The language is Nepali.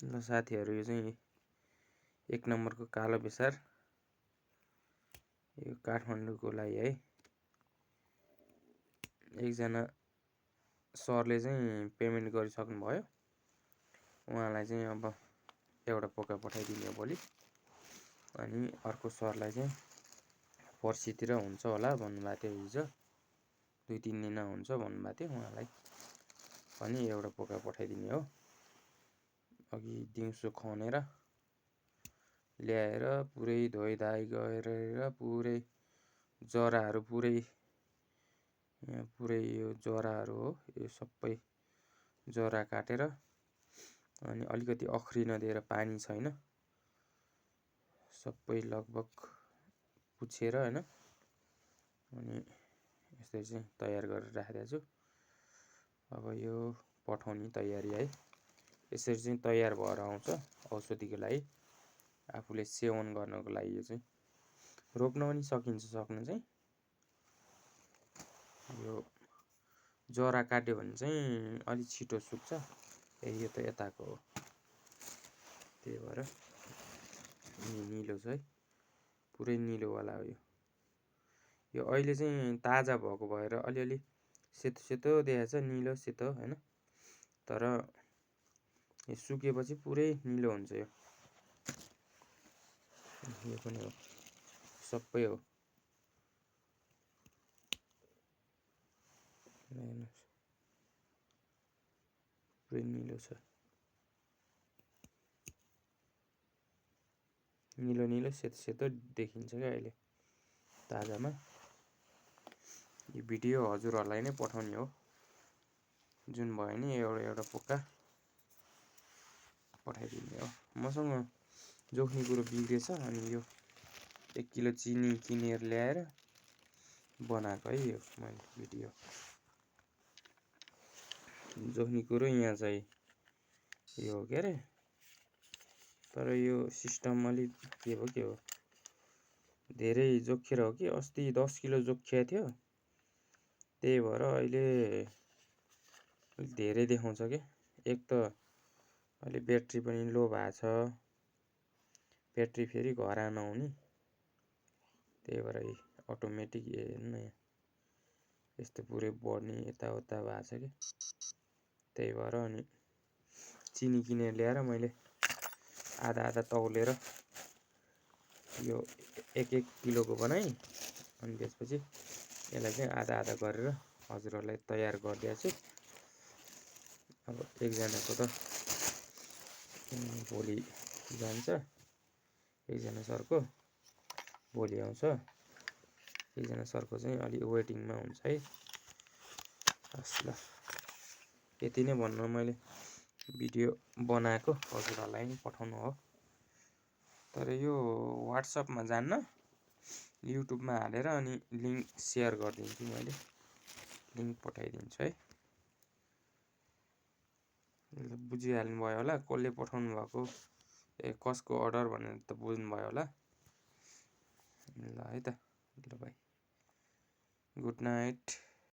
ल साथीहरु, यो चाहिँ 1 नम्बरको कालो बेसार, यो काठमाडौँको लागि है। एकजना सरले चाहिँ पेमेन्ट गरिसक्नु भयो। उहाँलाई चाहिँ अब एउटा पोका पठाइदिने हो भोलि। अनि अर्को सरलाई चाहिँ पर्सितिर हुन्छ होला भन्नुभएको थियो। हिजो 2-3 दिन हुन्छ भन्नुभएको थियो। उहाँलाई पनि एउटा पोका पठाइदिने हो। अघि दिउँसो खनेर ल्याएर पुरै धोइधाइ गरेर पुरै जराहरू पुरै यो जराहरू हो, यो सबै जरा काटेर अनि अलिकति अख्रिन दिएर, पानी छैन, सबै लगभग पुछेर हैन, अनि यसरी चाहिँ तयार गरेर राखिदिएको छु। अब यो पठाउने तयारी है। यसरी चाहिँ तयार भएर आउँछ औषधिको लागि, आफूले सेवन गर्नको लागि। यो चाहिँ रोप्न पनि सकिन्छ, सक्न चाहिँ। यो जरा काट्यो भने चाहिँ अलि छिटो सुक्छ। यो त यताको हो, त्यही भएर निलो छ है, पुरै निलोवाला हो यो। यो अहिले चाहिँ ताजा भएको भएर अलिअलि सेतो सेतो देखाएको छ, निलो सेतो हैन। तर यो सुकेपछि पुरै निलो हुन्छ यो। यो पनि हो, सबै हो। पुरै निलो छ, निलो निलो सेतो सेतो देखिन्छ क्या अहिले ताजामा। यो भिडियो हजुरहरूलाई नै पठाउने हो। जुन भयो नि एउटा पोका पठाइदिने हो। मसँग जोख्ने कुरो बिग्रेछ, अनि यो 1 किलो चिनी किनेर ल्याएर बनाएको है यो मैले भिडियो। जोख्ने कुरो यहाँ चाहिँ यो हो के अरे, तर यो सिस्टम अलि के हो धेरै जोखेर हो कि। अस्ति 10 किलो जोखिएको थियो, त्यही भएर अहिले धेरै देखाउँछ के। एक त अहिले ब्याट्री पनि लो भएको छ, ब्याट्री फेरि घरा नहुने, त्यही भएर अटोमेटिक हेर्नु यस्तो पुरै बढ्ने यताउता भएको छ कि। त्यही भएर अनि चिनी किनेर ल्याएर मैले आधा तौलेर यो 1-1 किलोको बनाएँ। अनि त्यसपछि यसलाई चाहिँ आधा गरेर हजुरहरूलाई तयार गरिदिएको छु। अब एकजनाको त भोलि जान्छ, एकजना सरको भोलि आउँछ, एकजना सरको चाहिँ अलि वेटिङमा हुन्छ है। हस् ल, यति नै भन्न मैले भिडियो बनाएको हजुरहरूलाई नि पठाउनु हो। तर यो व्हाट्सएपमा जान्न, युट्युबमा हालेर अनि लिङ्क सेयर गरिदिन्छु मैले, लिङ्क पठाइदिन्छु है। बुझिहाल्नु भयो होला कसले पठाउनु भएको, कसको अर्डर भनेर त बुझ्नु भयो होला। ल है त, ल बाई, गुड नाइट।